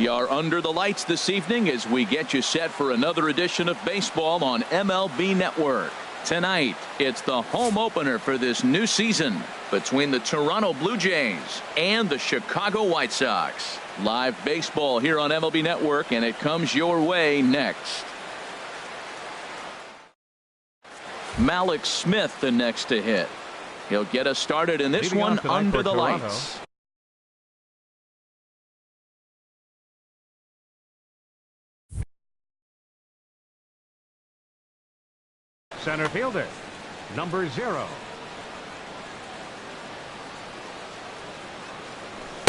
We are under the lights this evening as we get you set for another edition of baseball on MLB Network. Tonight, it's the home opener for this new season between the Toronto Blue Jays and the Chicago White Sox. Live baseball here on MLB Network, and it comes your way next. Malik Smith the next to hit. He'll get us started in this one under the lights. Center fielder, number 0.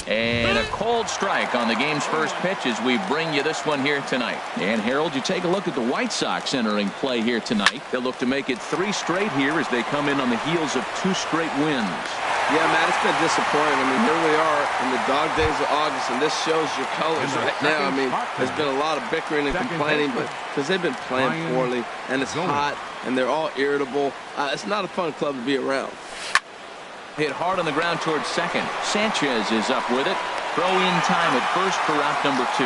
And a cold strike on the game's first pitch as we bring you this one here tonight. And Harold, you take a look at the White Sox entering play here tonight. They'll look to make it 3 straight here as they come in on the heels of 2 straight wins. Yeah, Matt, it's been disappointing. I mean, here we are in the dog days of August, and this shows your colors right now. I mean, there's been a lot of bickering and complaining, but because they've been playing poorly, and it's hot, and they're all irritable. It's not a fun club to be around. Hit hard on the ground towards second. Sanchez is up with it. Throw in time at first for out number 2.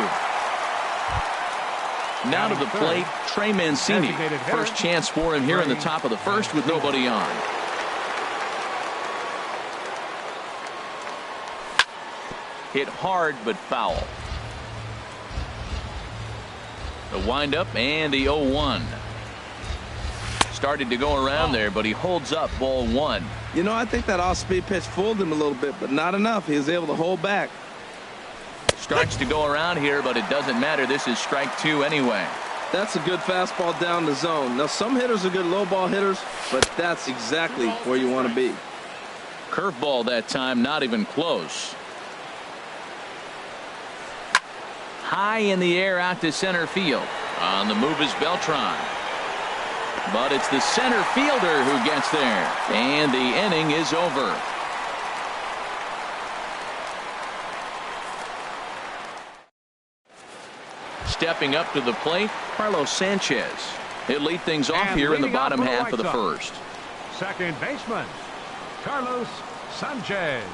Now to the plate, Trey Mancini. First chance for him here in the top of the first with nobody on. Hit hard but foul. The windup and the 0-1. Started to go around there, but he holds up ball 1. You know, I think that off-speed pitch fooled him a little bit, but not enough. He was able to hold back. Starts to go around here, but it doesn't matter. This is strike 2 anyway. That's a good fastball down the zone. Now, some hitters are good low ball hitters, but that's exactly where you want to be. Curveball that time, not even close. High in the air out to center field. On the move is Beltran. But it's the center fielder who gets there. And the inning is over. Stepping up to the plate, Carlos Sanchez. He'll lead things off here in the bottom half of the first. Second baseman, Carlos Sanchez.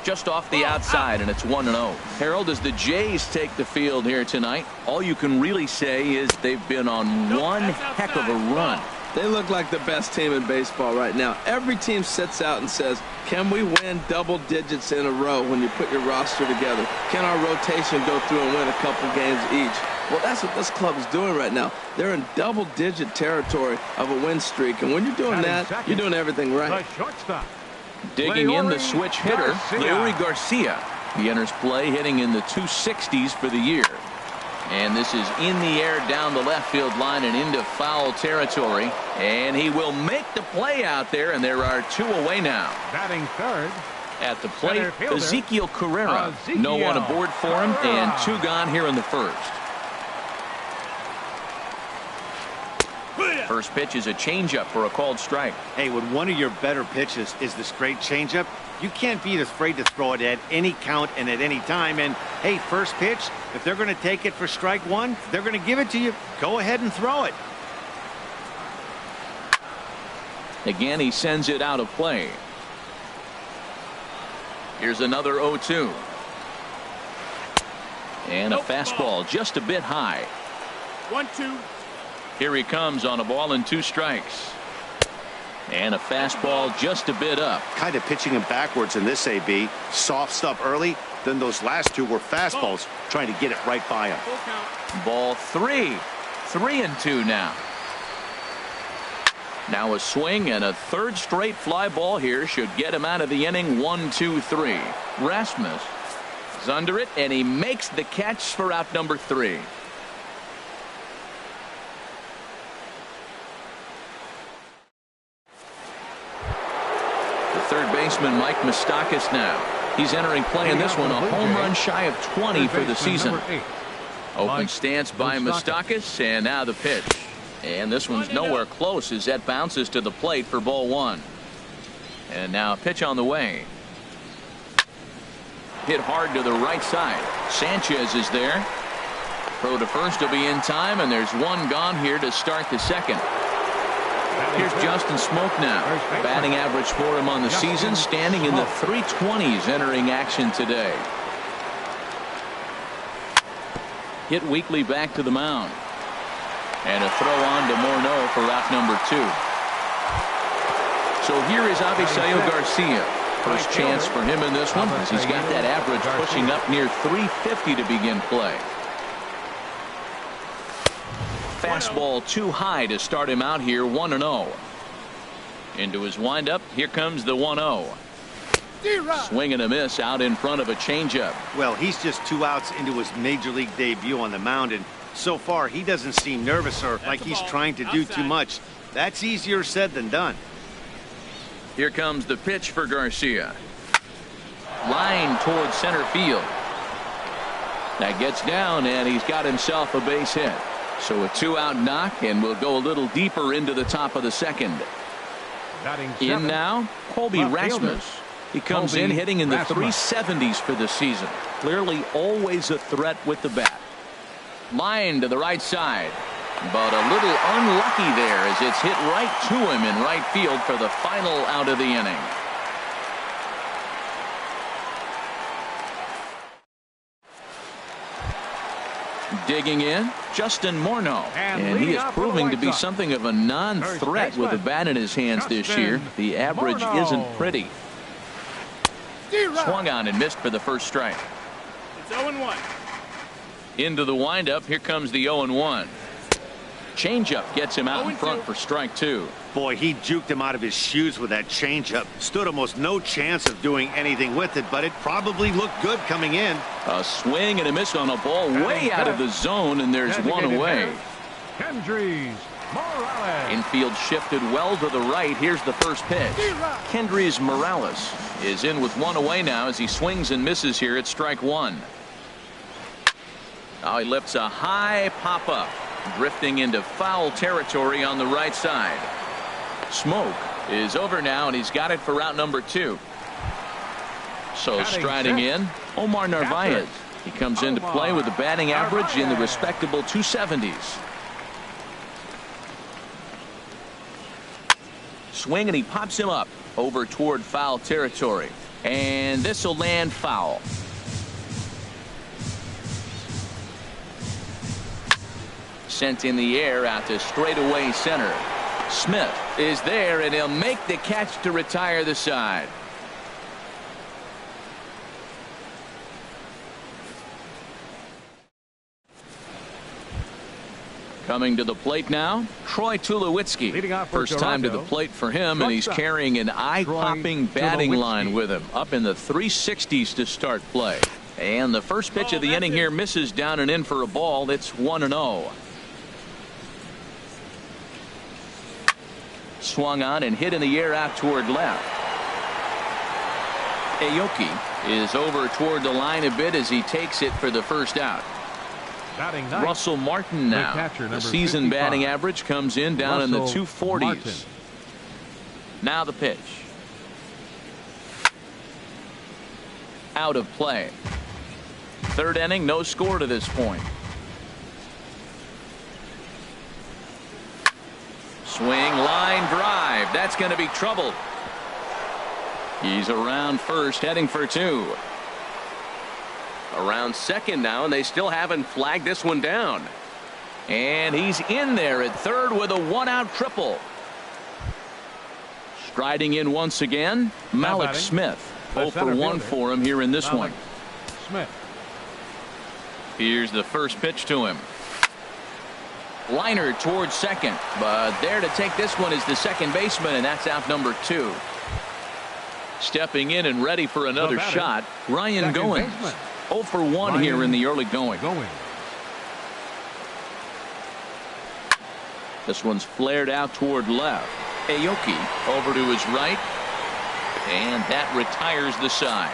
Just off the outside, and it's 1-0. Harold, as the Jays take the field here tonight, all you can really say is they've been on one heck of a run. They look like the best team in baseball right now. Every team sits out and says, can we win double digits in a row when you put your roster together? Can our rotation go through and win a couple games each? Well, that's what this club is doing right now. They're in double-digit territory of a win streak, and when you're doing that, you're doing everything right. The shortstop. Digging in the switch hitter, Larry Garcia. He enters play hitting in the 260s for the year. And this is in the air down the left field line and into foul territory. And he will make the play out there, and there are 2 away now. Batting third. At the plate, Ezekiel Carrera. No one aboard for him, and 2 gone here in the first. First pitch is a changeup for a called strike. Hey, when one of your better pitches is the straight changeup, you can't be afraid to throw it at any count and at any time. And hey, first pitch, if they're going to take it for strike 1, they're going to give it to you. Go ahead and throw it. Again, he sends it out of play. Here's another 0-2. And a fastball just a bit high. 1-2. Here he comes on a ball and 2 strikes. And a fastball just a bit up. Kind of pitching him backwards in this AB. Soft stuff early. Then those last 2 were fastballs, trying to get it right by him. Ball 3. 3-2 now. Now a swing and a 3rd straight fly ball here should get him out of the inning. 1-2-3. Rasmus is under it, and he makes the catch for out number 3. Third baseman Mike Moustakas now. He's entering play in this one, a home run shy of 20 for the season. Open stance by Moustakas, and now the pitch. And this one's nowhere close as that bounces to the plate for ball 1. And now a pitch on the way. Hit hard to the right side. Sanchez is there. Throw to first will be in time, and there's 1 gone here to start the second. Here's Justin Smoke now. Batting average for him on the season standing in the 320s entering action today. hit weekly back to the mound. And a throw on to Morneau for out number 2. So here is Avisail Garcia. First chance for him in this one, as he's got that average pushing up near 350 to begin play. Fastball too high to start him out here, 1-0. Into his windup, here comes the 1-0. Swing and a miss out in front of a changeup. Well, he's just 2 outs into his major league debut on the mound, and so far he doesn't seem nervous or like he's trying to do too much. That's easier said than done. Here comes the pitch for Garcia. Line towards center field. That gets down, and he's got himself a base hit. So a 2-out knock, and we'll go a little deeper into the top of the second. In now, Colby Rasmus. He comes in hitting in the 370s for the season. Clearly always a threat with the bat. Line to the right side. But a little unlucky there as it's hit right to him in right field for the final out of the inning. Digging in, Justin Morneau. And he is proving to be something of a non-threat with the bat in his hands this year. The average isn't pretty. Swung on and missed for the first strike. It's 0-1. Into the windup. Here comes the 0-1. Changeup gets him out in front for strike 2. Boy, he juked him out of his shoes with that changeup. Stood almost no chance of doing anything with it, but it probably looked good coming in. A swing and a miss on a ball way out of the zone, and there's one away. Infield shifted well to the right. Here's the first pitch. Kendrys Morales is in with one away now as he swings and misses here at strike 1. Now he lifts a high pop-up, drifting into foul territory on the right side. Smoke is over now, and he's got it for out number 2. So striding in, Omar Narvaez. He comes into play with a batting average in the respectable 270s. Swing, and he pops him up over toward foul territory. And this will land foul. Sent in the air out to straightaway center. Smith is there, and he'll make the catch to retire the side. Coming to the plate now, Troy Tulowitzki. First time to the plate for him, and he's carrying an eye-popping batting line with him, up in the 360s to start play. And the first pitch of the inning here misses down and in for a ball. It's 1-0. Swung on and hit in the air out toward left. Aoki is over toward the line a bit as he takes it for the first out. Russell Martin now. The season batting average comes in down in the 240s. Now the pitch. Out of play. Third inning, no score to this point. Swing, line drive. That's going to be trouble. He's around first, heading for 2. Around second now, and they still haven't flagged this one down. And he's in there at third with a 1-out triple. Striding in once again, Malik Smith. 0 for 1 for him here in this one. Smith. Here's the first pitch to him. Liner towards second, but there to take this one is the second baseman, and that's out number 2. Stepping in and ready for another shot, Ryan Goins. 0 for 1 here in the early going. This one's flared out toward left. Aoki over to his right, and that retires the side.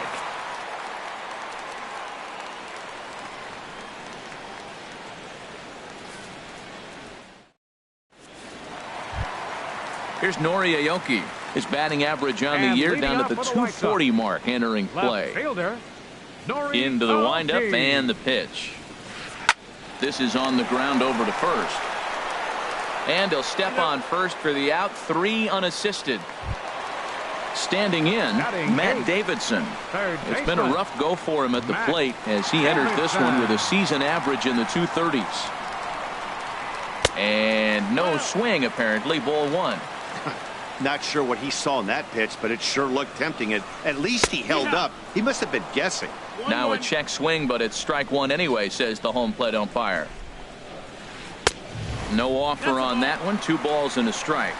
Here's Nori Aoki. His batting average on the year down at the 240 mark entering play. Into the windup and the pitch. This is on the ground over to first. And he'll step on first for the out, 3 unassisted. Standing in, Matt Davidson. It's been a rough go for him at the plate as he enters this one with a season average in the 230s. And no swing, apparently. Ball one. Not sure what he saw in that pitch, but it sure looked tempting. At least he held up. He must have been guessing. Now a check swing, but it's strike one anyway, says the home plate umpire. No offer on that one. 2 balls and a strike.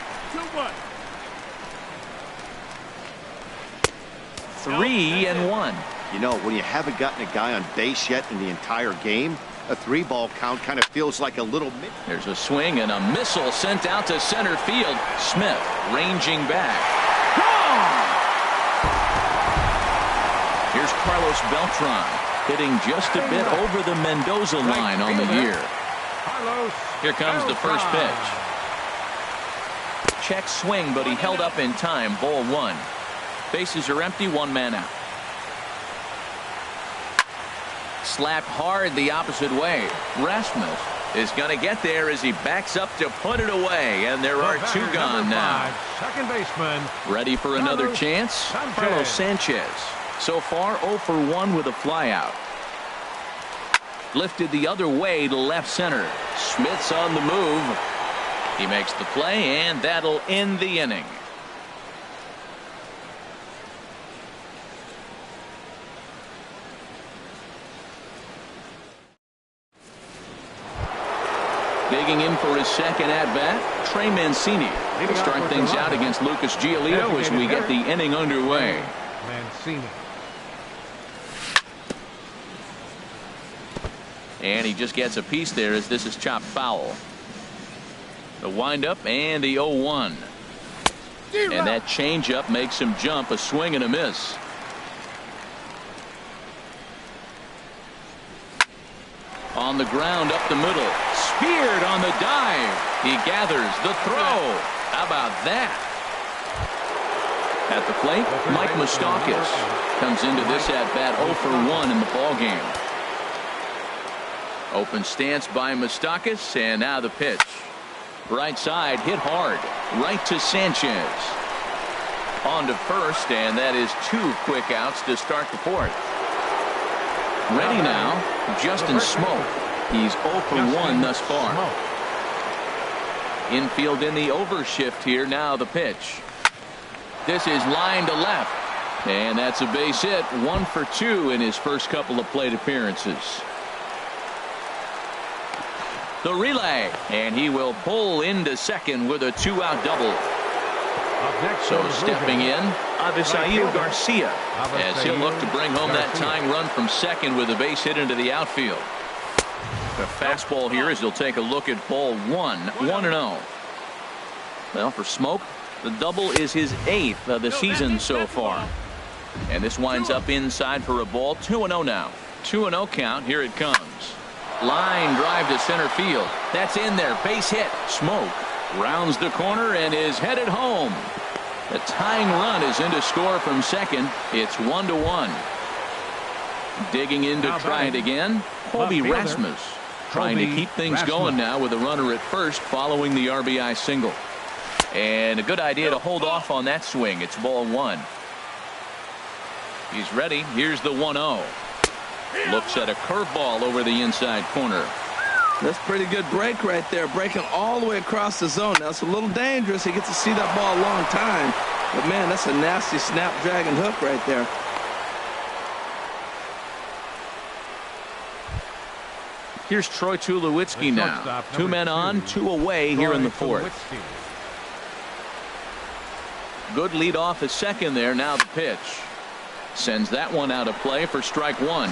3-1. You know, when you haven't gotten a guy on base yet in the entire game, a 3-ball count kind of feels like a little. There's a swing and a missile sent out to center field. Smith ranging back. Gone! Here's Carlos Beltran hitting just a bit over the Mendoza line on the year. Here comes the first pitch. Check swing, but he held up in time. Ball one. Bases are empty, 1 man out. Slapped hard the opposite way. Rasmus is going to get there as he backs up to put it away, and there are 2 gone now. Second baseman. Ready for another chance? Carlos Sanchez. So far 0 for 1 with a flyout. Lifted the other way to left center. Smith's on the move. He makes the play, and that'll end the inning. Digging in for his second at-bat, Trey Mancini. He'll start things out against Lucas Giolito as we get the inning underway. Mancini. And he just gets a piece there as this is chopped foul. The windup and the 0-1. And that changeup makes him jump. A swing and a miss. On the ground up the middle. Speared on the dive. He gathers the throw. How about that? At the plate, Mike Moustakas comes into this at-bat 0 for 1 in the ballgame. Open stance by Moustakas, and now the pitch. Right side hit hard. Right to Sanchez. On to first, and that is 2 quick outs to start the 4th. Ready now, Justin Smoke. He's 0 for 1 thus far. Infield in the overshift here. Now the pitch. This is line to left. And that's a base hit. 1 for 2 in his first couple of plate appearances. The relay. And he will pull into second with a 2-out double. So stepping in, Avisail Garcia, as he'll look to bring home that tying run from second with a base hit into the outfield. The fastball here as he'll take a look at ball 1, 1-0. Well, for Smoke, the double is his 8th of the season so far. And this winds up inside for a ball. 2-0 now. 2-0 count. Here it comes. Line drive to center field. That's in there. Base hit. Smoke rounds the corner and is headed home. The tying run is in to score from second. It's 1-1. Digging in to try it again. Colby Rasmus trying to keep things going now with a runner at first following the RBI single. And a good idea to hold off on that swing. It's ball 1. He's ready. Here's the 1-0. Looks at a curveball over the inside corner. That's a pretty good break right there, breaking all the way across the zone. Now it's a little dangerous. He gets to see that ball a long time, but man, that's a nasty snapdragon hook right there. Here's Troy Tulowitzki now. 2 men on, 2 away here in the 4th. Good lead off at second there. Now the pitch. Sends that one out of play for strike 1.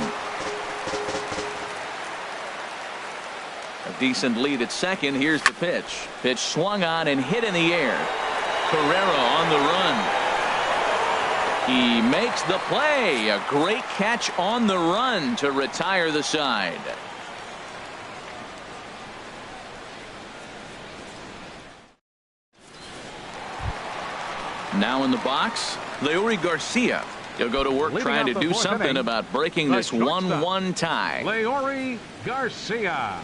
A decent lead at second. Here's the pitch. Pitch swung on and hit in the air. Carrera on the run. He makes the play. A great catch on the run to retire the side. Now in the box, Leury Garcia. He'll go to work trying to do something about breaking this 1-1 tie. Leury Garcia.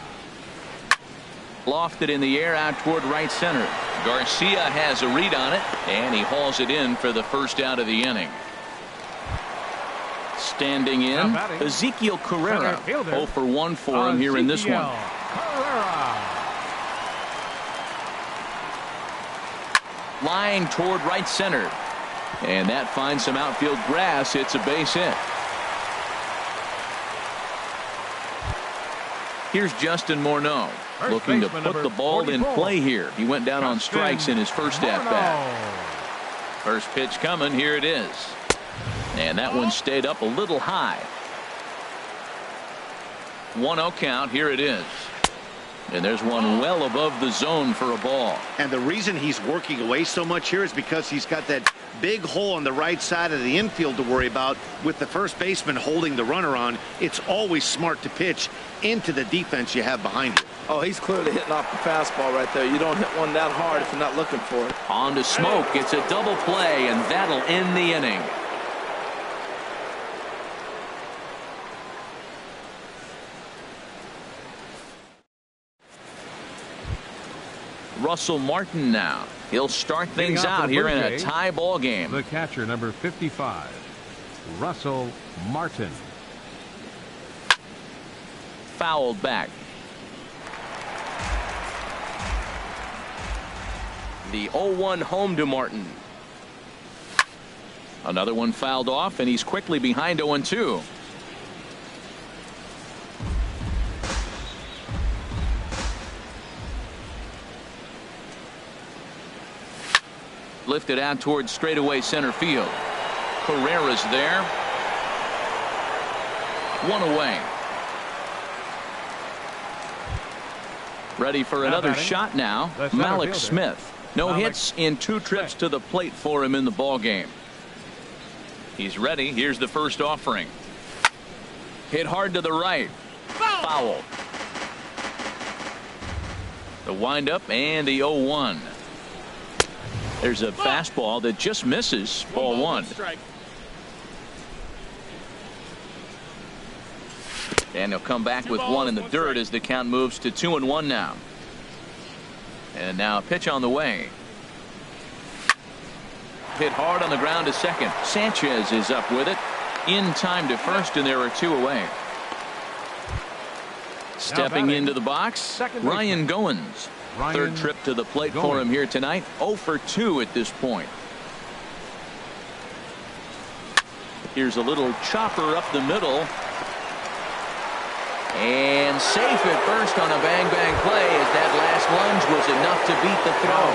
Lofted in the air out toward right center. Garcia has a read on it, and he hauls it in for the first out of the inning. Standing in, Ezekiel Carrera. 0 for 1 for him here in this one. Line toward right center. And that finds some outfield grass. It's a base hit. Here's Justin Morneau looking to put the ball in play here. He went down on strikes in his first at-bat. First pitch coming. Here it is. And that one stayed up a little high. 1-0 count. Here it is. And there's one well above the zone for a ball. And the reason he's working away so much here is because he's got that big hole on the right side of the infield to worry about. With the first baseman holding the runner on, it's always smart to pitch into the defense you have behind you. Oh, he's clearly hitting off the fastball right there. You don't hit one that hard if you're not looking for it. On to Smoke. It's a double play, and that'll end the inning. Russell Martin now. He'll start things out here in a tie ball game. The catcher, number 55, Russell Martin. Fouled back. The 0-1 home to Martin. Another one fouled off, and he's quickly behind 0-2. Lifted out towards straightaway center field. Carrera's there. One away. Ready for another shot now. Malik Smith. No hits in 2 trips to the plate for him in the ball game. He's ready. Here's the first offering. Hit hard to the right. Foul. The windup and the 0-1. There's a fastball that just misses. Ball 1. And he'll come back with one in the dirt as the count moves to 2-1 now. And now a pitch on the way. Hit hard on the ground to second. Sanchez is up with it. In time to first, and there are 2 away. Stepping into the box, Ryan Goins. Third trip to the plate for him here tonight. 0 for 2 at this point. Here's a little chopper up the middle. And safe at first on a bang-bang play as that last lunge was enough to beat the throw.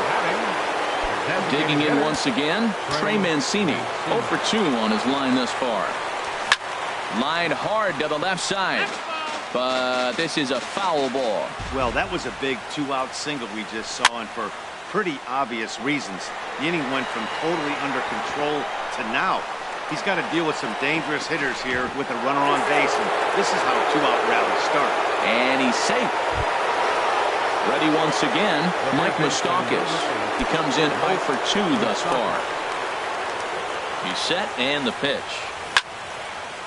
Digging in once again, Trey Mancini. 0 for 2 on his line thus far. Line hard to the left side. But this is a foul ball. Well, that was a big 2-out single we just saw, and for pretty obvious reasons. The inning went from totally under control to now. He's got to deal with some dangerous hitters here with a runner on base, and this is how 2-out rallies start. And he's safe. Ready once again, Mike Moustakas. He comes in 0 for 2 thus far. He's set, and the pitch.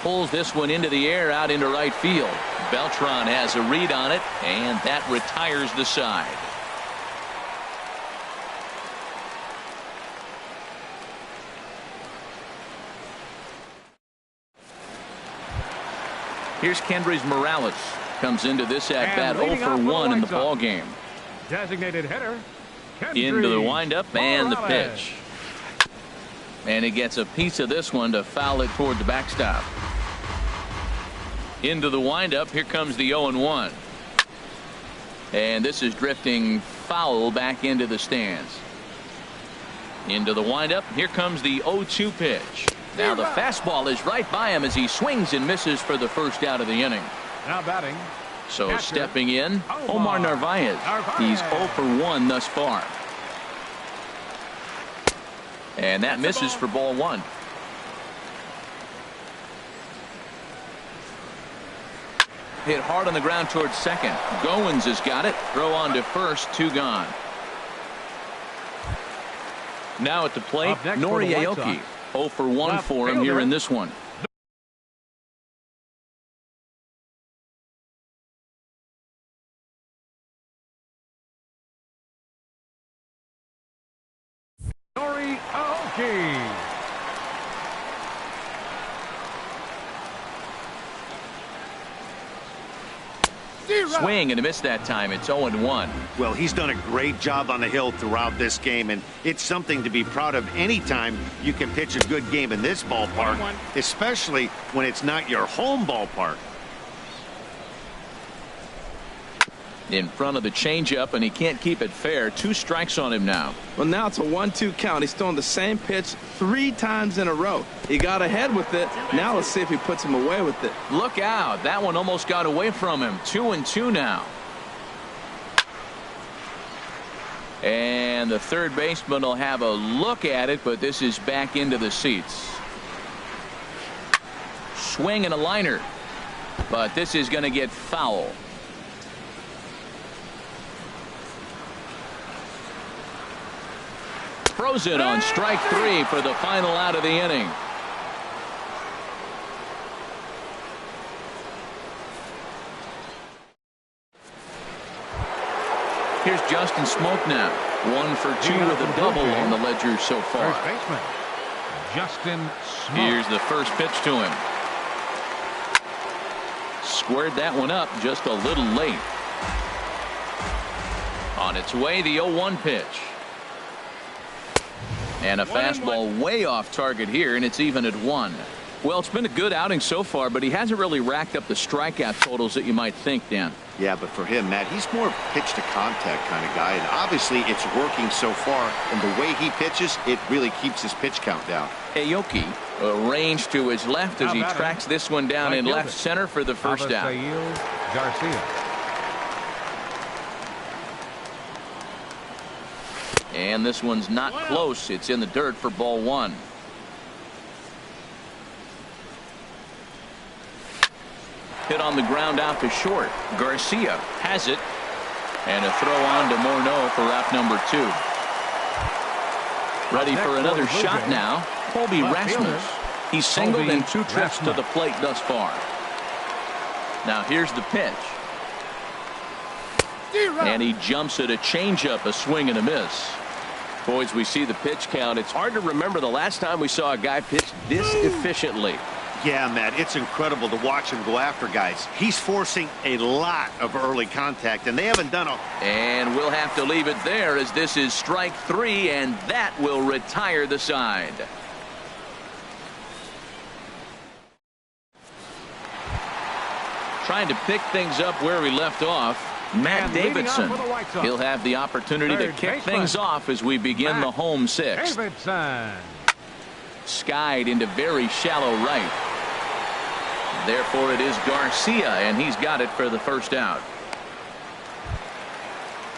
Pulls this one into the air out into right field. Beltran has a read on it, and that retires the side. Here's Kendrys Morales. Comes into this at-bat 0 for 1 in the ball game. Designated hitter. Into the windup and the pitch. And he gets a piece of this one to foul it toward the backstop. Into the windup. Here comes the 0-1. And this is drifting foul back into the stands. Into the windup. Here comes the 0-2 pitch. Now the fastball is right by him as he swings and misses for the first out of the inning. Now batting. So catcher, stepping in, Omar Narvaez. He's 0 for 1 thus far. And that misses for ball 1. Hit hard on the ground towards second. Goins has got it. Throw on to first. 2 gone. Now at the plate, Nori Aoki. 0 for 1 for him here in this one. Tulowitzki. Swing and a miss that time. It's 0-1. Well, he's done a great job on the hill throughout this game, and it's something to be proud of anytime you can pitch a good game in this ballpark, especially when it's not your home ballpark. In front of the changeup, and he can't keep it fair. 2 strikes on him now. Well, now it's a 1-2 count. He's throwing the same pitch 3 times in a row. He got ahead with it. Now let's see if he puts him away with it. Look out. That one almost got away from him. 2-2 now. And the third baseman will have a look at it, but this is back into the seats. Swing and a liner. But this is going to get foul. Throws it on strike 3 for the final out of the inning. Here's Justin Smoke now. 1 for 2 with a double on the ledger so far. First baseman, Justin Smoke. Here's the first pitch to him. Squared that one up just a little late. On its way, the 0-1 pitch. And a fastball way off target here, and it's even at 1. Well, it's been a good outing so far, but he hasn't really racked up the strikeout totals that you might think, Dan. Yeah, but for him, Matt, he's more pitch to contact kind of guy, and obviously it's working so far, and the way he pitches, it really keeps his pitch count down. Aoki arranged to his left as he tracks this one down in left center for the first out. Garcia. And this one's not close. It's in the dirt for ball 1. Hit on the ground out to short. Garcia has it. And a throw on to Morneau for out number 2. Ready for another shot now. Colby Rasmus. He's singled in 2 trips to the plate thus far. Now here's the pitch. And he jumps at a changeup, a swing and a miss. Boys, we see the pitch count. It's hard to remember the last time we saw a guy pitch this efficiently. Yeah, Matt, it's incredible to watch him go after guys. He's forcing a lot of early contact, and they haven't done it. And we'll have to leave it there as this is strike 3, and that will retire the side. Trying to pick things up where we left off. Matt Davidson. He'll have the opportunity to kick things off as we begin the home 6th. Skied into very shallow right. Therefore, it is Garcia, and he's got it for the first out.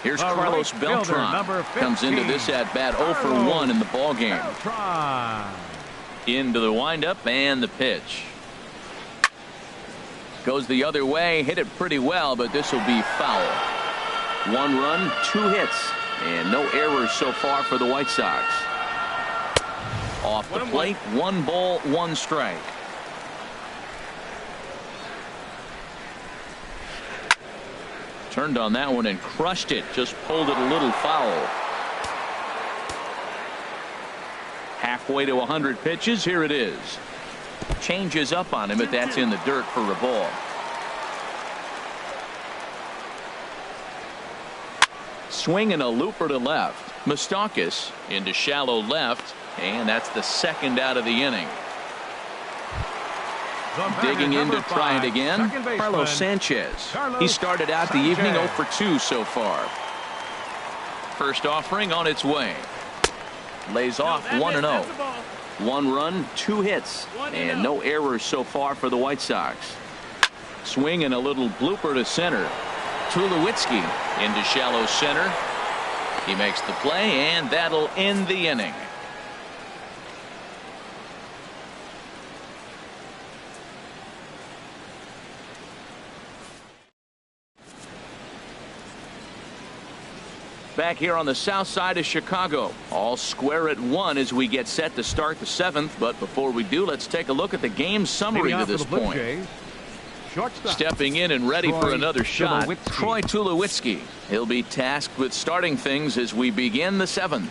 Here's Carlos Beltran. Comes into this at bat 0 for 1 in the ball game. Into the windup and the pitch. Goes the other way, hit it pretty well, but this will be foul. 1 run, 2 hits, and no errors so far for the White Sox. Off the plate, 1 ball, 1 strike. Turned on that one and crushed it, just pulled it a little foul. Halfway to 100 pitches, here it is. Changes up on him, but that's in the dirt for a ball. Swing and a looper to left. Moustakas into shallow left, and that's the second out of the inning. Digging in to try it again, Carlos Sanchez. He started out the evening 0 for 2 so far. First offering on its way. Lays off 1-0. 1 run, 2 hits, and no errors so far for the White Sox. Swing and a little blooper to center. Tulowitzki into shallow center. He makes the play, and that'll end the inning. Back here on the south side of Chicago, all square at 1 as we get set to start the 7th. But before we do, let's take a look at the game summary to this point. Stepping in and ready for another shot, Troy Tulowitzki. He'll be tasked with starting things as we begin the 7th.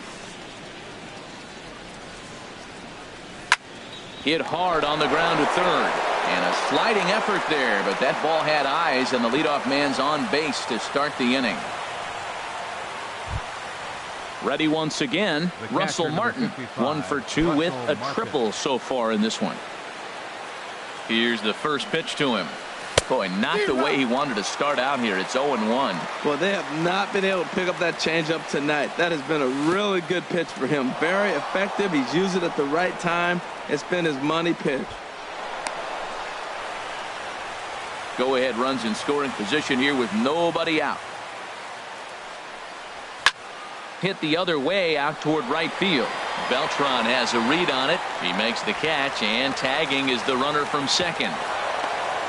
Hit hard on the ground to third. And a sliding effort there, but that ball had eyes, and the leadoff man's on base to start the inning. Ready once again, Russell Martin. 1 for 2 with a triple so far in this one. Here's the first pitch to him. Boy, not the way he wanted to start out here. It's 0-1. Well, they have not been able to pick up that changeup tonight. That has been a really good pitch for him. Very effective. He's used it at the right time. It's been his money pitch. Go-ahead runs in scoring position here with nobody out. Hit the other way out toward right field. Beltran has a read on it. He makes the catch, and tagging is the runner from second.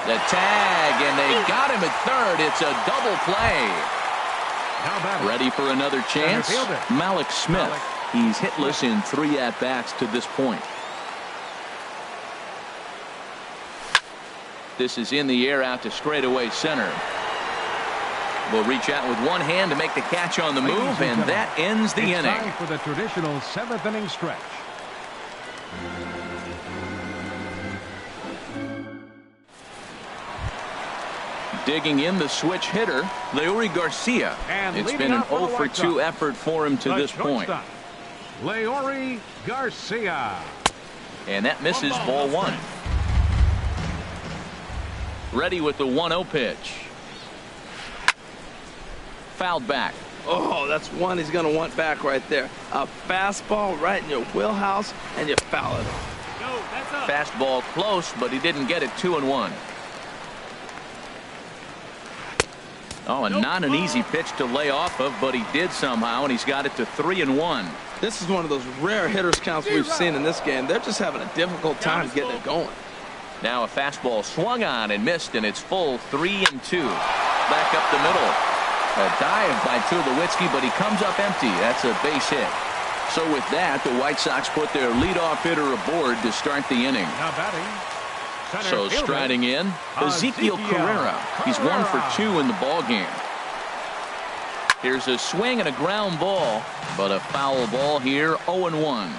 The tag, and they got him at third. It's a double play. Ready for another chance? Malik Smith. He's hitless in 3 at-bats to this point. This is in the air out to straightaway center. Will reach out with one hand to make the catch on the move, and that ends the inning. Time for the traditional 7th inning stretch. Digging in the switch hitter, Leury Garcia. It's been an 0 for 2 effort for him to this point. Leury Garcia. And that misses ball 1. Ready with the 1-0 pitch. Fouled back. Oh, that's one he's going to want back right there. A fastball right in your wheelhouse, and you foul it. Fastball close, but he didn't get it. 2-1. Oh, and not an easy pitch to lay off of, but he did somehow, and he's got it to 3-1. This is one of those rare hitters counts we've seen in this game. They're just having a difficult time getting it going. Now a fastball swung on and missed, and it's full 3-2. Back up the middle. A dive by Tulowitzki, but he comes up empty. That's a base hit. So with that, the White Sox put their leadoff hitter aboard to start the inning. Now batting. So striding in, Ezekiel Carrera. He's 1 for 2 in the ball game. Here's a swing and a ground ball, but a foul ball here. 0-1.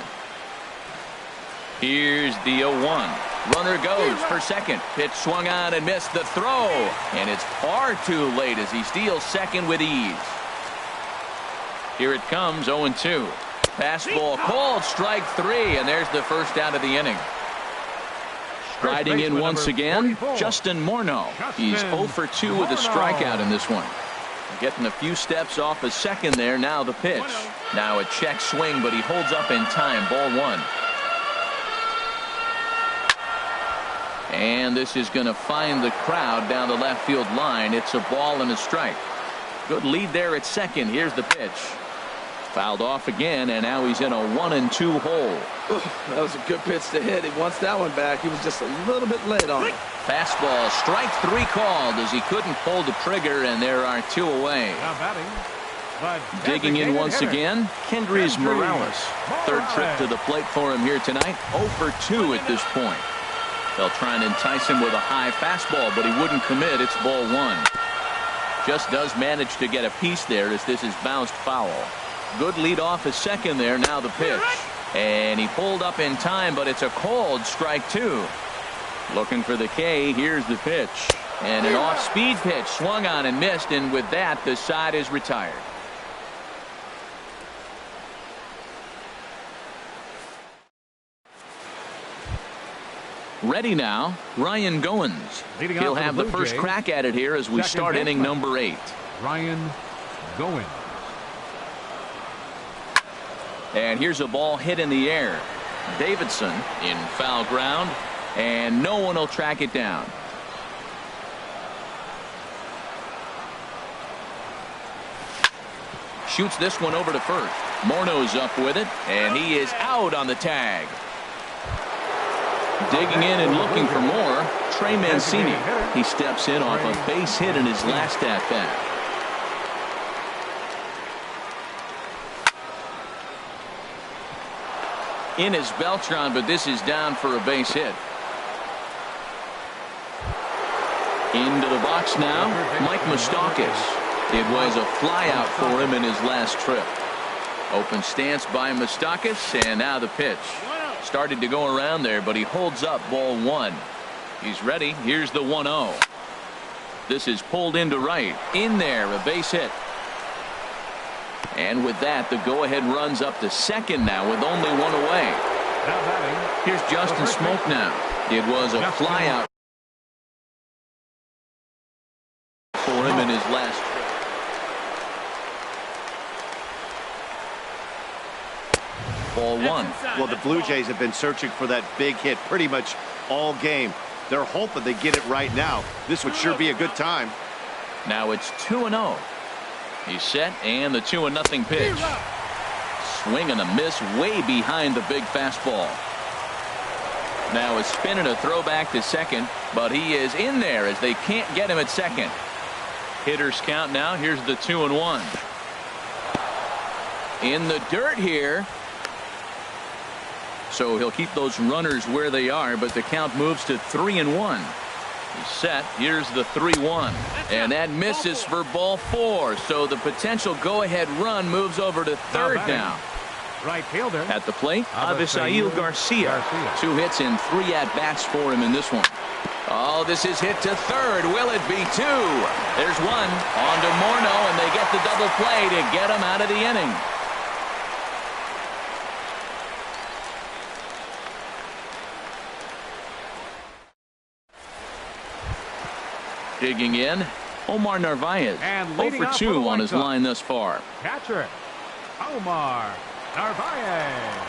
Here's the 0-1. Runner goes for second. Pitch swung on and missed. The throw, and it's far too late as he steals second with ease. Here it comes. 0-2. Fastball called, strike 3, and there's the first out of the inning. Striding in once again, Justin Morneau. He's 0 for 2 with a strikeout in this one. Getting a few steps off a second there. Now the pitch. Now a check swing, but he holds up in time. Ball 1. And this is going to find the crowd down the left field line. It's a ball and a strike. Good lead there at second. Here's the pitch. Fouled off again, and now he's in a 1-2 hole. That was a good pitch to hit. He wants that one back. He was just a little bit late on it. Fastball, strike 3 called as he couldn't pull the trigger, and there are 2 away. Now batting. Digging in once again, Kendrys Morales. Third trip to the plate for him here tonight. 0 for 2 at this point. They'll try and entice him with a high fastball, but he wouldn't commit. It's ball 1. Just does manage to get a piece there as this is bounced foul. Good lead off his second there. Now the pitch. And he pulled up in time, but it's a called strike 2. Looking for the K. Here's the pitch. And an off-speed pitch swung on and missed, and with that, the side is retired. Ready now, Ryan Goins. He'll have the first crack at it here as we start inning number 8. Ryan Goins. And here's a ball hit in the air. Davidson in foul ground, and no one will track it down. Shoots this one over to first. Morneau's up with it, and he is out on the tag. Digging in and looking for more, Trey Mancini. He steps in off a base hit in his last at-bat. In is Beltran, but this is down for a base hit. Into the box now, Mike Moustakas. It was a flyout for him in his last trip. Open stance by Moustakas, and now the pitch. Started to go around there, but he holds up ball one. He's ready. Here's the 1-0. This is pulled into right. In there, a base hit. And with that, the go-ahead runs up to second now with only one away. Here's Justin Smoke now. It was a flyout for him in his last trip. Ball one. Well, the Blue Jays have been searching for that big hit pretty much all game. They're hoping they get it right now. This would sure be a good time. Now it's 2-0. He's set, and the 2-0 pitch. Swing and a miss way behind the big fastball. Now a spin and a throwback to second, but he is in there as they can't get him at second. Hitters count now. Here's the 2-1. In the dirt here. So he'll keep those runners where they are, but the count moves to 3-1. He's set. Here's the 3-1. And that misses for ball four. So the potential go-ahead run moves over to third now. Right fielder. At the plate, Avisail Garcia. 2 hits and 3 at-bats for him in this one. Oh, this is hit to third. Will it be 2? There's one. On to Morneau, and they get the double play to get him out of the inning. Digging in, Omar Narvaez. 0 for 2 on his line thus far. Catcher, Omar Narvaez.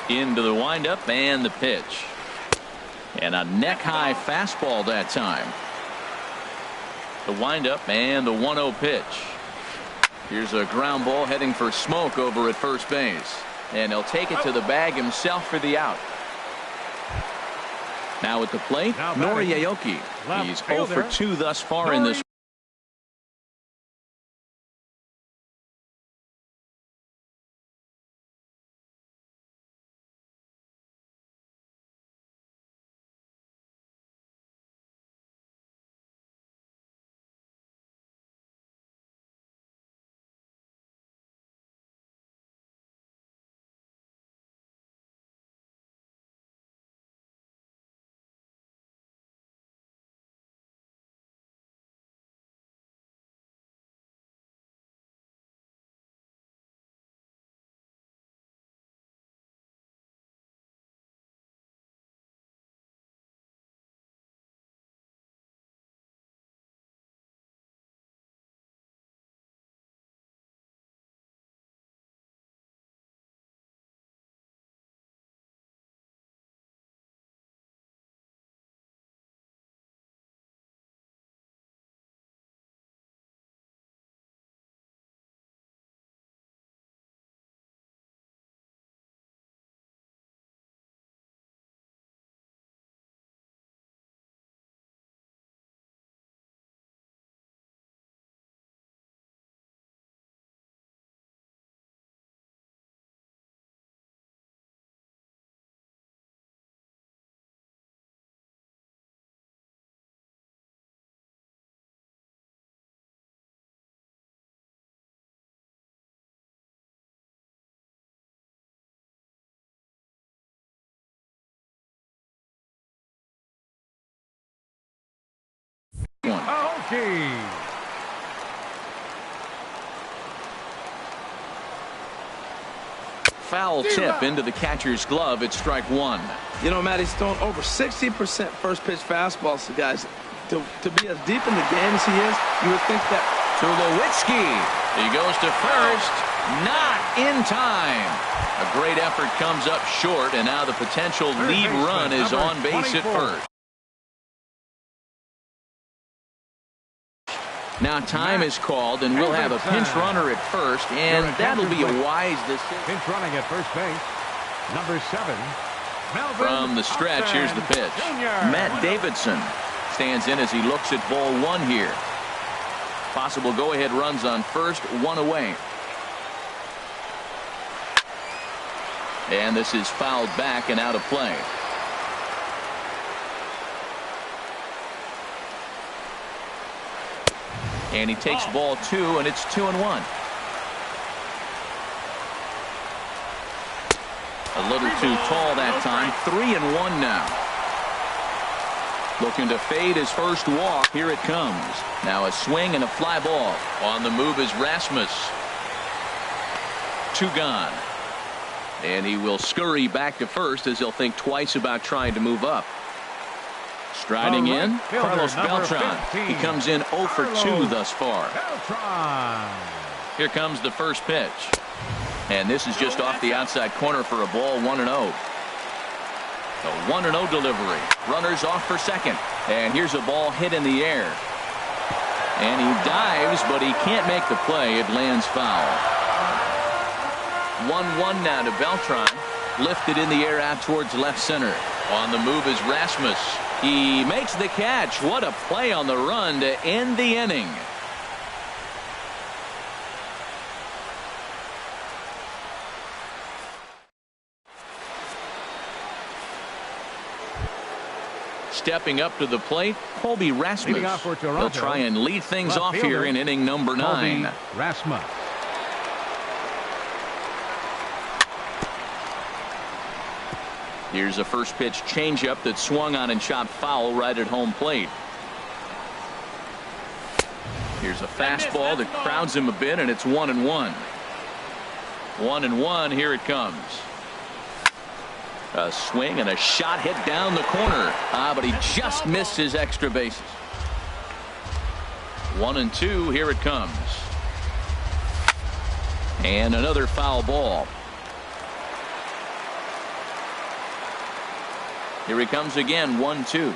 Into the windup and the pitch. And a neck-high fastball that time. The windup and the 1-0 pitch. Here's a ground ball heading for Smoke over at first base. And he'll take it to the bag himself for the out. Now at the plate, Nori Aoki. He's 0 for 2 thus far in this. Aoki. Foul tip into the catcher's glove. It's strike one. You know, Matt, he's thrown over 60% first pitch fastballs to guys. To be as deep in the game as he is, you would think that. Tulowitzki. He goes to first. Not in time. A great effort comes up short, and now the potential lead run is on base at first. Now time is called, and we'll have a pinch runner at first, and that'll be a wise decision. Pinch running at first base. Number 7. From the stretch, here's the pitch. Matt Davidson stands in as he looks at ball one here. Possible go-ahead runs on first, one away. And this is fouled back and out of play. And he takes ball 2, and it's 2-1. A little too tall that time. 3-1 now. Looking to fade his first walk. Here it comes. Now a swing and a fly ball. On the move is Rasmus. 2 gone. And he will scurry back to first as he'll think twice about trying to move up. Striding in, Carlos Beltran. He comes in 0 for 2 thus far. Here comes the first pitch. And this is just off the outside corner for a ball, 1-0. The 1-0 delivery. Runners off for second. And here's a ball hit in the air. And he dives, but he can't make the play. It lands foul. 1-1 now to Beltran. Lifted in the air out towards left center. On the move is Rasmus. He makes the catch. What a play on the run to end the inning. Stepping up to the plate, Colby Rasmus. He'll try and lead things off here in inning number 9. Rasmus. Here's a first pitch changeup that swung on and chopped foul right at home plate. Here's a fastball that crowds him a bit, and it's 1-1. 1-1. Here it comes. A swing and a shot hit down the corner. But he just missed his extra bases. 1-2. Here it comes. And another foul ball. Here he comes again, 1-2.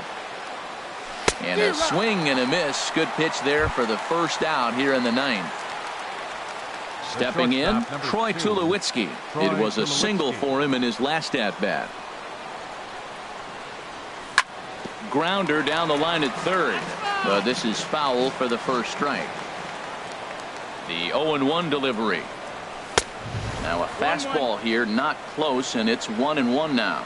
And a swing and a miss. Good pitch there for the first out here in the 9th. Stepping in, Troy Tulowitzki. It was a single for him in his last at-bat. Grounder down the line at third. But this is foul for the first strike. The 0-1 delivery. Now a fastball here, not close, and it's 1-1 now.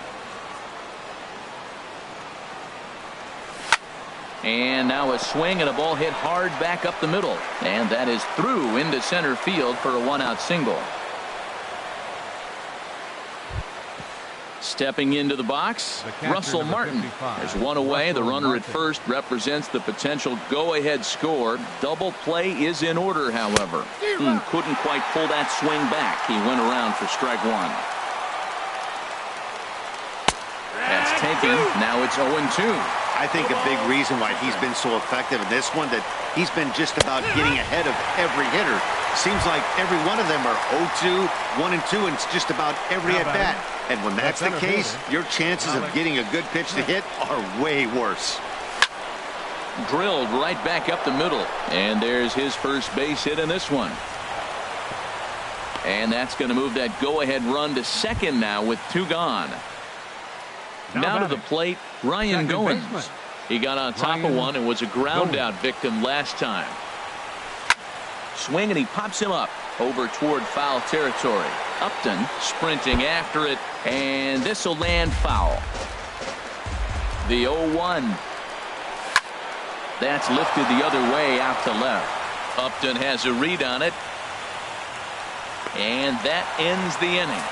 And now a swing and a ball hit hard back up the middle. And that is through into center field for a 1-out single. Stepping into the box, Russell Martin. There's one away. The runner at first represents the potential go-ahead score. Double play is in order, however. Couldn't quite pull that swing back. He went around for strike 1. That's taken. Now it's 0-2. I think a big reason why he's been so effective in this one, that he's been just about getting ahead of every hitter. Seems like every one of them are 0-2, 1-2, and it's just about every at-bat. And when that's the case, your chances of getting a good pitch to hit are way worse. Drilled right back up the middle. And there's his first base hit in this one. And that's going to move that go-ahead run to second now with 2 gone. Now to the plate, Ryan Goins. He got on top of one and was a ground-out victim last time. Swing, and he pops him up over toward foul territory. Upton sprinting after it, and this will land foul. The 0-1. That's lifted the other way out to left. Upton has a read on it, and that ends the inning.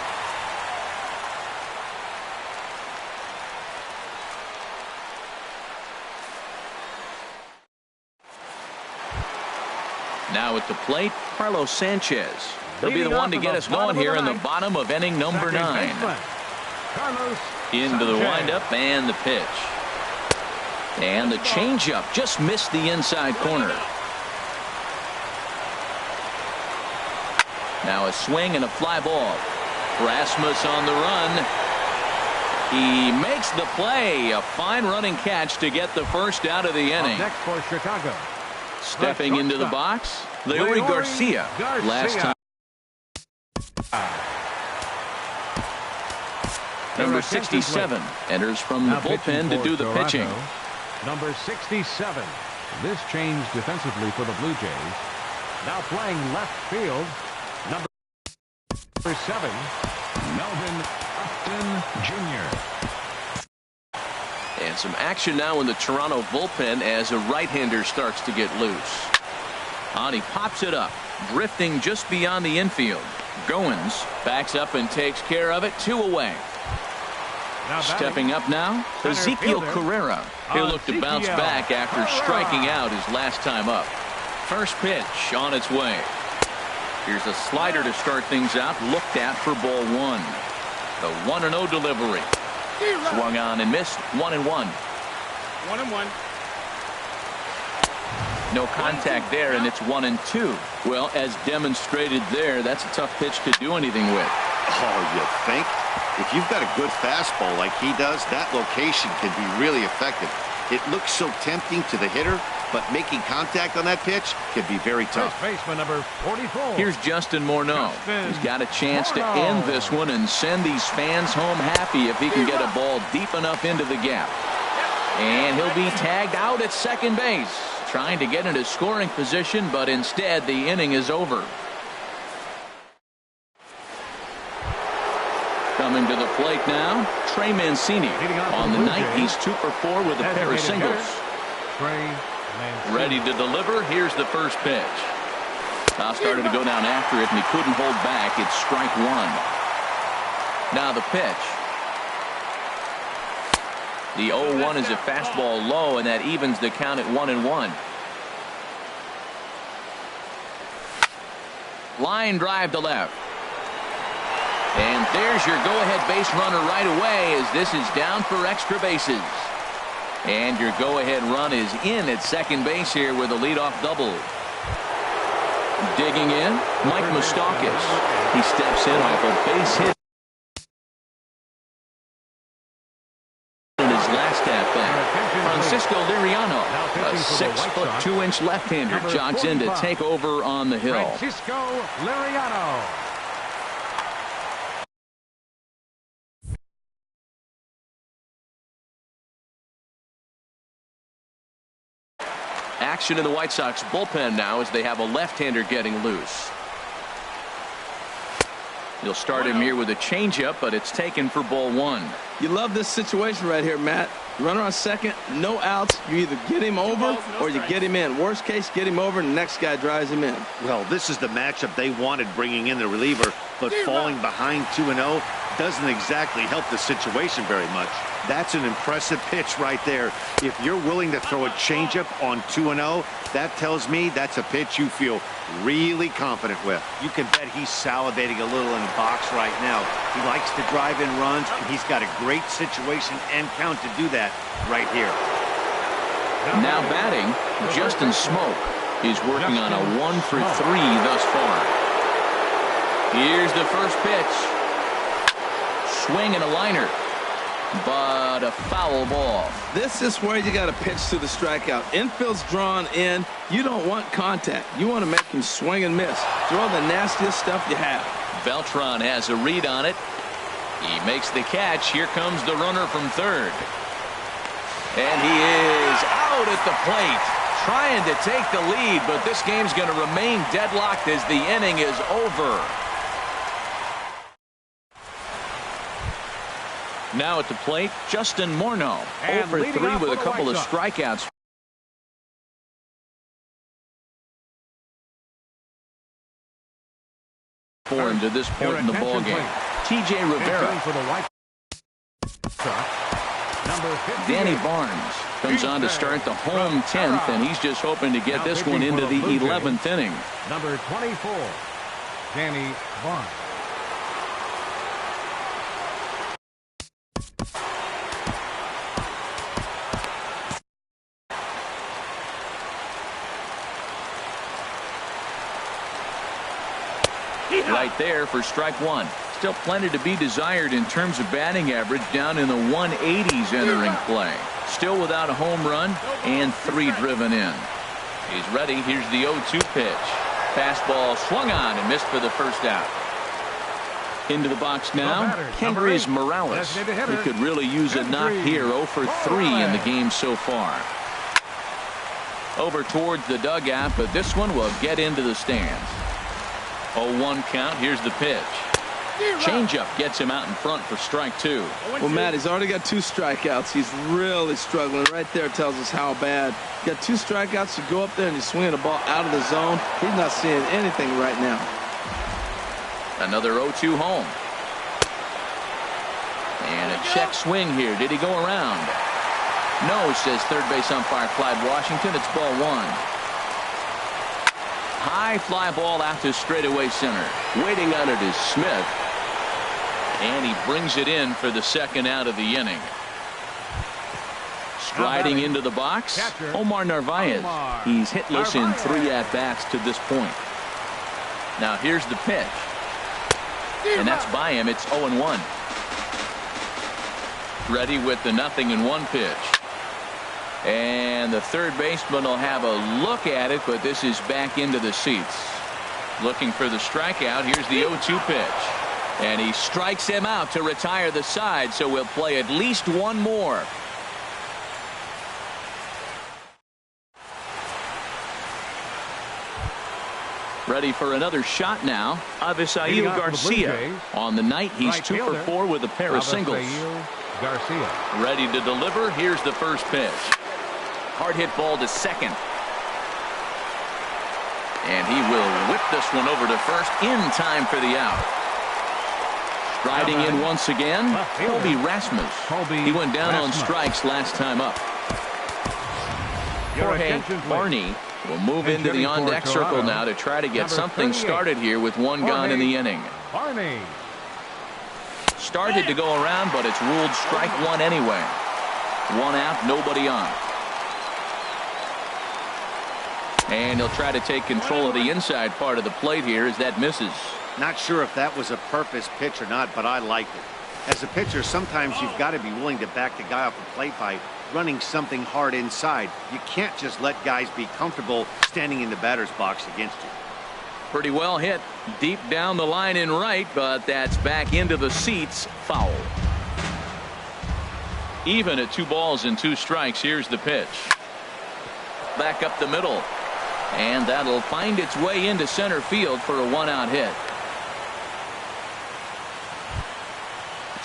Now at the plate, Carlos Sanchez. He'll be the one to get us going here in the bottom of inning number 9. Into the windup and the pitch. And the changeup just missed the inside corner. Now a swing and a fly ball. Rasmus on the run. He makes the play. A fine running catch to get the first out of the inning. Next for Chicago. Stepping into the box, Leori Garcia. Last time. Number 67 enters from the bullpen to do the pitching. Number 67. This changed defensively for the Blue Jays. Now playing left field. Number 7, Melvin Upton Jr. And some action now in the Toronto bullpen as a right-hander starts to get loose. And he pops it up, drifting just beyond the infield. Goins backs up and takes care of it. 2 away. Stepping up now, Ezekiel Carrera. He'll look to bounce back after striking out his last time up. First pitch on its way. Here's a slider to start things out. Looked at for ball 1. The 1-0 delivery. Swung on and missed. 1-1. 1-1. No contact there, and it's 1-2. Well, as demonstrated there, that's a tough pitch to do anything with. Oh, you think? If you've got a good fastball like he does, that location can be really effective. It looks so tempting to the hitter, but making contact on that pitch can be very tough. First baseman number 44. Here's Justin Morneau. He's got a chance to end this one and send these fans home happy if he can get a ball deep enough into the gap. And he'll be tagged out at second base, trying to get into scoring position, but instead the inning is over. Coming to the plate now, Trey Mancini. On the night, he's 2 for 4 with a pair of singles. Ready to deliver. Here's the first pitch. Now started to go down after it, and he couldn't hold back. It's strike 1. Now the pitch. The 0-1 is a fastball low, and that evens the count at 1-1. Line drive to left. And there's your go-ahead base runner right away as this is down for extra bases. And your go-ahead run is in at second base here with a leadoff double. Digging in, Mike Moustakas. He steps in off a base hit in his last at-bat. Francisco Liriano, a 6'2" left-hander, jogs in to take over on the hill. Francisco Liriano. Action in the White Sox bullpen now as they have a left-hander getting loose. You'll start him here with a changeup, but it's taken for ball 1. You love this situation right here, Matt. Runner on second, no outs. You either get him over or you get him in. Worst case, get him over and the next guy drives him in. Well, this is the matchup they wanted, bringing in the reliever, but falling behind 2-0 doesn't exactly help the situation very much. That's an impressive pitch right there. If you're willing to throw a changeup on 2-0, that tells me that's a pitch you feel really confident with. You can bet he's salivating a little in the box right now. He likes to drive in runs, and he's got a great situation and count to do that right here. Now batting, Justin Smoke. He's working on a 1 for 3 thus far. Here's the first pitch. Swing and a liner, but a foul ball. This is where you got to pitch to the strikeout. Infield's drawn in. You don't want contact. You want to make him swing and miss. Throw the nastiest stuff you have. Beltran has a read on it. He makes the catch. Here comes the runner from third. And he is out at the plate, trying to take the lead, but this game's going to remain deadlocked as the inning is over. Now at the plate, Justin Morneau, 0 for 3 with a couple of strikeouts for him to this point in the ballgame. TJ Rivera. Danny Barnes comes on to start the home 10th, and he's just hoping to get this one into the 11th inning. Number 24, Danny Barnes. Right there for strike 1. Still plenty to be desired in terms of batting average, down in the 180s entering play. Still without a home run and 3 driven in. He's ready. Here's the 0-2 pitch. Fastball swung on and missed for the first out. Into the box now, Kendrys Morales. He could really use a knock here. 0 for 3 in the game so far. Over towards the dugout, but this one will get into the stands. 0-1 count. Here's the pitch. Changeup gets him out in front for strike 2. Well, Matt, he's already got 2 strikeouts. He's really struggling. Right there tells us how bad. You got 2 strikeouts. You go up there and you swing the ball out of the zone. He's not seeing anything right now. Another 0-2 home. And a check swing here. Did he go around? No, says third base umpire Clyde Washington. It's ball one. High fly ball out to straightaway center. Waiting on it is Smith. And he brings it in for the second out of the inning. Striding into the box, Omar Narvaez. He's hitless in 3 at-bats to this point. Now here's the pitch. And that's by him. It's 0-1. Ready with the 0-1 pitch. And the third baseman will have a look at it, but this is back into the seats. Looking for the strikeout. Here's the 0-2 pitch. And he strikes him out to retire the side, so we'll play at least one more. Ready for another shot now. Avisail Garcia. On the night, he's 2 for 4 with a pair of singles. Garcia. Ready to deliver. Here's the first pitch. Hard hit ball to second. And he will whip this one over to first in time for the out. Striding in once again, Colby Rasmus. He went down on strikes last time up. Jorge Barney will move into the on-deck circle now to try to get something started here with one gone in the inning. Barney. Started to go around, but it's ruled strike one anyway. One out, nobody on. And he'll try to take control of the inside part of the plate here as that misses. Not sure if that was a purpose pitch or not, but I liked it. As a pitcher, sometimes you've got to be willing to back the guy off the plate by running something hard inside. You can't just let guys be comfortable standing in the batter's box against you. Pretty well hit deep down the line in right, but that's back into the seats. Foul. Even at 2 balls and 2 strikes. Here's the pitch. Back up the middle. And that'll find its way into center field for a 1-out hit.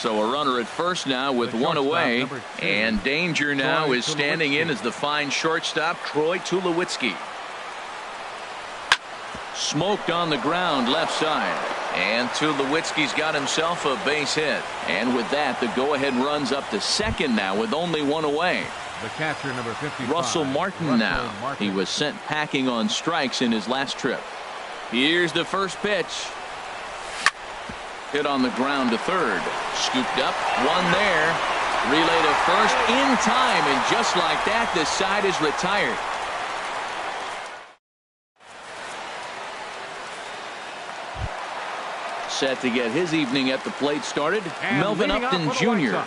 So a runner at first now with 1 away. And danger now is standing in as the fine shortstop, Troy Tulowitzki. Smoked on the ground left side. And Tulowitzki's got himself a base hit. And with that, the go-ahead runs up to second now with only 1 away. The catcher, number 55. Russell Martin now. He was sent packing on strikes in his last trip. Here's the first pitch. Hit on the ground to third. Scooped up. One there. Relay to first in time. And just like that, the side is retired. Set to get his evening at the plate started. And Melvin Upton Jr.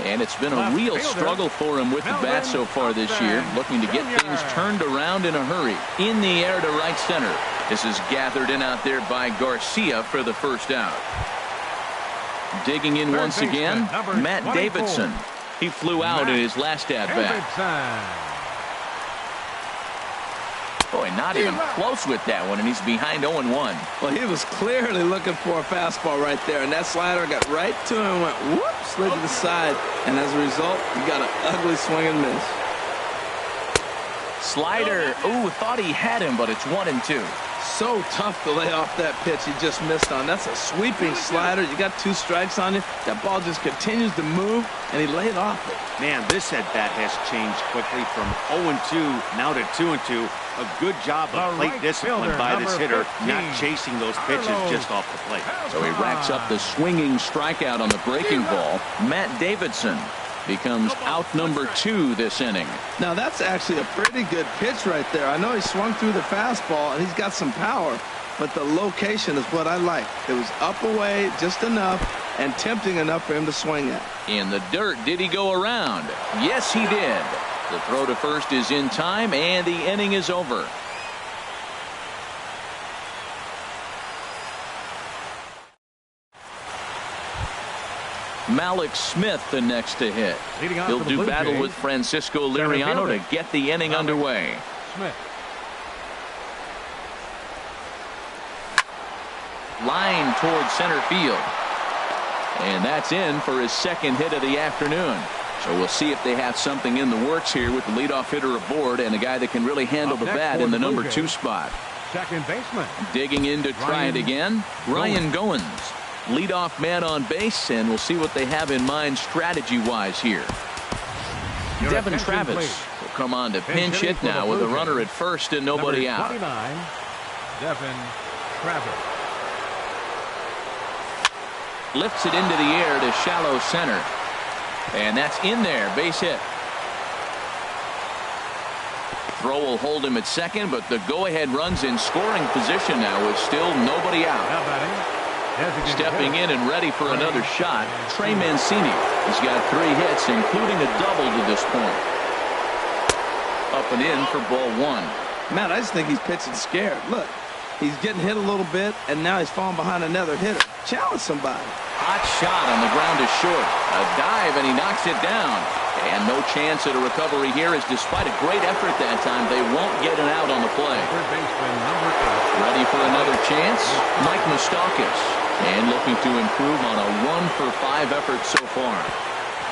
And it's been a real struggle for him with the bat so far this year. Looking to get things turned around in a hurry. In the air to right center. This is gathered in out there by Garcia for the first out. Digging in once again, Matt Davidson. He flew out in his last at-bat. Boy, not even close with that one, and he's behind 0-1. Well, he was clearly looking for a fastball right there, and that slider got right to him and went whoop, slid to the side, and as a result, he got an ugly swing and miss. Slider, ooh, thought he had him, but it's 1-2. So tough to lay off that pitch he just missed on. That's a sweeping slider. You got 2 strikes on you. That ball just continues to move, and he laid off it. Man, this at-bat has changed quickly from 0-2 now to 2-2. A good job of plate discipline by this hitter, not chasing those pitches just off the plate. So he racks up the swinging strikeout on the breaking ball. Matt Davidson becomes out number 2 this inning. Now that's actually a pretty good pitch right there. I know he swung through the fastball and he's got some power, but the location is what I like. It was up away just enough and tempting enough for him to swing at. In the dirt, did he go around? Yes, he did. The throw to first is in time, and the inning is over. Malik Smith the next to hit. He'll do battle with Francisco Liriano to get the inning underway. Smith. Line towards center field. And that's in for his second hit of the afternoon. So we'll see if they have something in the works here with the leadoff hitter aboard and a guy that can really handle the bat in the number 2 spot. second baseman. Digging in to try it again. Ryan Goins, leadoff man on base, and we'll see what they have in mind strategy-wise here. Devin Travis will come on to pinch hit now with a runner at first and nobody out. Devin Travis lifts it into the air to shallow center, and that's in there. Base hit. Throw will hold him at second, but the go-ahead run's in scoring position now with still nobody out. Stepping in and ready for another shot, Trey Mancini. He's got 3 hits, including a double to this point. Up and in for ball 1. Matt, I just think he's pitching scared. Look, he's getting hit a little bit, and now he's falling behind another hitter. Challenge somebody. Hot shot on the ground is short. A dive, and he knocks it down. And no chance at a recovery here, as despite a great effort that time, they won't get an out on the play. Ready for another chance? Mike Moustakas. And looking to improve on a 1-for-5 effort so far.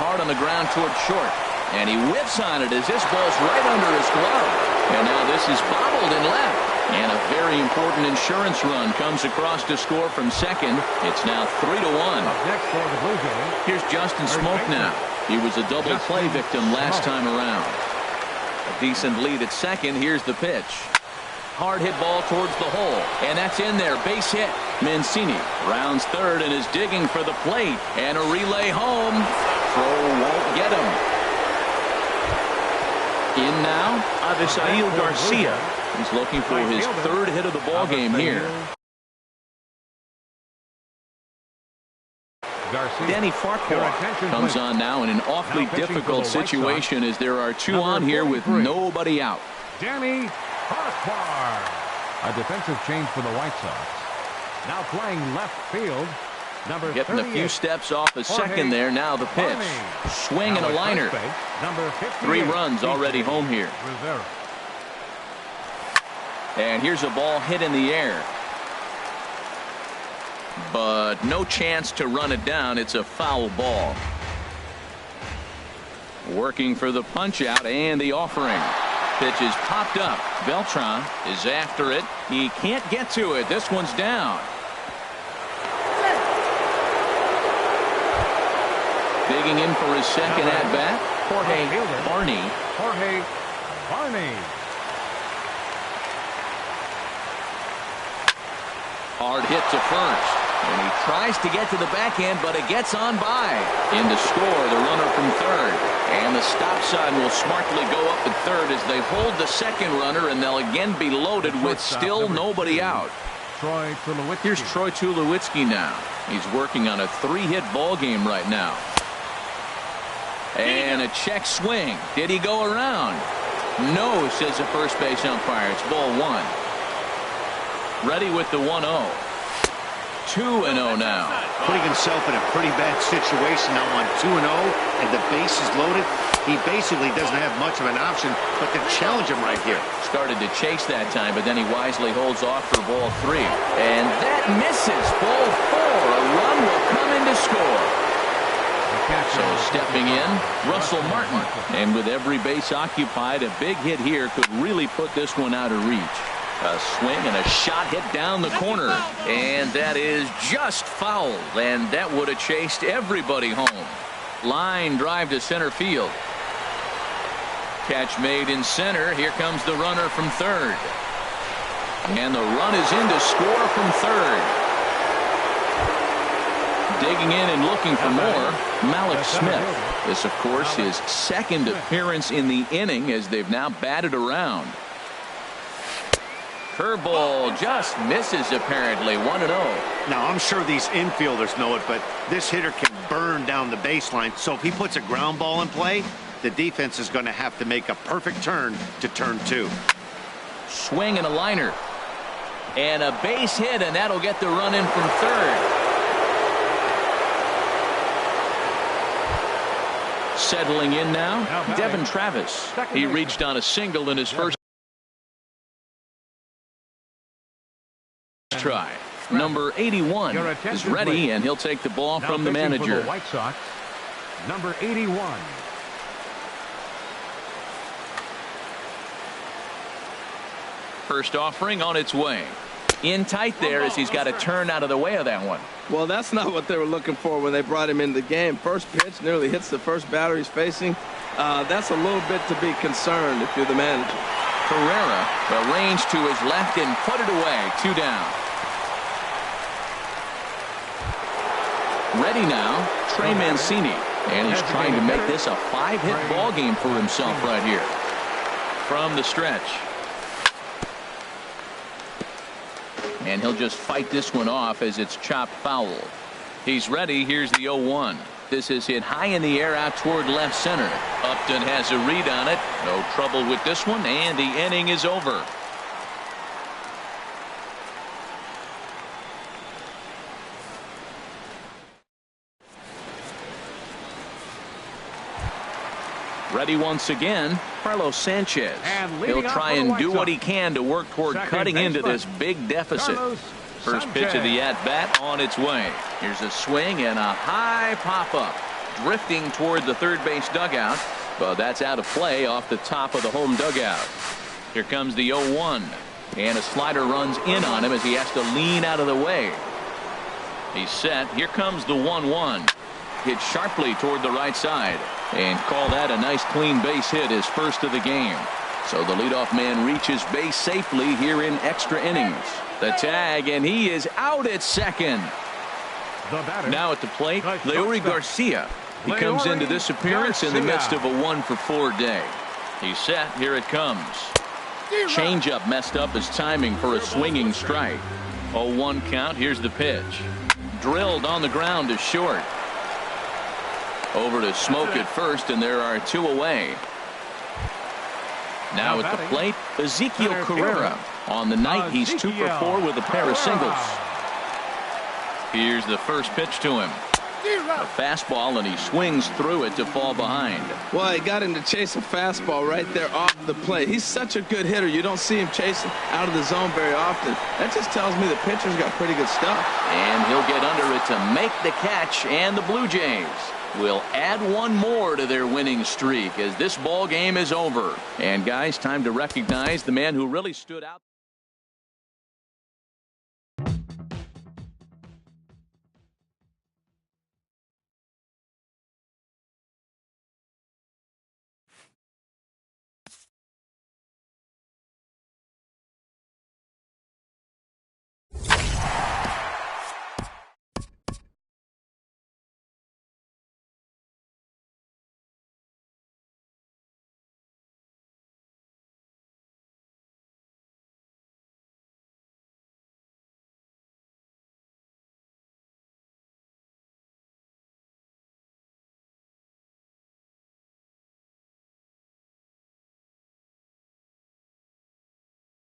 Hard on the ground toward short. And he whiffs on it as this ball's right under his glove. And now this is bobbled and left. And a very important insurance run comes across to score from second. It's now 3-1. Next for the Blue Jays. Here's Justin Smoke now. He was a double play victim last time around. A decent lead at second. Here's the pitch. Hard hit ball towards the hole, and that's in there. Base hit. Mancini rounds third and is digging for the plate, and a relay home. Throw won't get him. In now, Avisail Garcia. He's looking for his 3rd hit of the ball game here. Danny Farquhar comes on now in an awfully difficult situation as there are 2 on here with nobody out. Danny Farquhar. A defensive change for the White Sox. Now playing left field. Number Getting a few steps off a second there. Now the pitch. Swing and a liner. 3 runs already home here. And here's a ball hit in the air. But no chance to run it down. It's a foul ball. Working for the punch out and the offering. Pitch is popped up. Beltran is after it. He can't get to it. This one's down. Digging in for his second at bat, Jorge Barney. Jorge Barney. Hard hit to first. And he tries to get to the backhand, but it gets on by. In to score, the runner from third. And the stop sign will smartly go up at third as they hold the second runner, and they'll again be loaded with still nobody out. Here's Troy Tulowitzki now. He's working on a 3-hit ball game right now. And a check swing. Did he go around? No, says the first base umpire. It's ball 1. Ready with the 1-0. 2-0 now. Putting himself in a pretty bad situation now on 2-0, and the base is loaded. He basically doesn't have much of an option but to challenge him right here. Started to chase that time, but then he wisely holds off for ball 3. And that misses. Ball 4. A run will come in to score. So stepping in, Russell Martin. And with every base occupied, a big hit here could really put this one out of reach. A swing and a shot hit down the corner. And that is just fouled. And that would have chased everybody home. Line drive to center field. Catch made in center. Here comes the runner from third. And the run is in to score from third. Digging in and looking for more, Malik Smith. This, of course, his second appearance in the inning as they've now batted around. Curveball just misses apparently. 1-0. Now I'm sure these infielders know it, but this hitter can burn down the baseline. So if he puts a ground ball in play, the defense is going to have to make a perfect turn to turn 2. Swing and a liner. And a base hit, and that'll get the run in from third. Settling in now, Devin Travis. He reached on a single in his first try. Number 81 is ready, and he'll take the ball from the manager. White Sox, number 81. First offering on its way. In tight there as he's got to turn out of the way of that one. Well, that's not what they were looking for when they brought him into the game. First pitch nearly hits the first batter he's facing. That's a little bit to be concerned if you're the manager. Carrera arranged to his left and put it away. 2 down. Ready now, Trey Mancini. And he's trying to make this a 5-hit ball game for himself right here. From the stretch. And he'll just fight this one off as it's chopped foul. He's ready. Here's the 0-1. This is hit high in the air out toward left center. Upton has a read on it. No trouble with this one, and the inning is over. Ready once again, Carlos Sanchez. He'll try and do what he can to work toward cutting into this big deficit. First pitch of the at-bat on its way. Here's a swing and a high pop-up. Drifting toward the third base dugout. But that's out of play off the top of the home dugout. Here comes the 0-1. And a slider runs in on him as he has to lean out of the way. He's set. Here comes the 1-1. Hit sharply toward the right side. And call that a nice clean base hit, his first of the game. So the leadoff man reaches base safely here in extra innings. The tag, and he is out at second. Now at the plate, Leury Garcia. He comes into this appearance in the midst of a 1-for-4 day. He's set. Here it comes. Changeup messed up his timing for a swinging strike. 0-1 count. Here's the pitch. Drilled on the ground to short. Over to Smoke at first, and there are 2 away. Now at the plate, Ezekiel Carrera. On the night, he's 2-for-4 with a pair of singles. Here's the first pitch to him. A fastball, and he swings through it to fall behind. Well, he got him to chase a fastball right there off the plate. He's such a good hitter. You don't see him chasing out of the zone very often. That just tells me the pitcher's got pretty good stuff. And he'll get under it to make the catch, and the Blue Jays will add one more to their winning streak as this ball game is over. And guys, time to recognize the man who really stood out.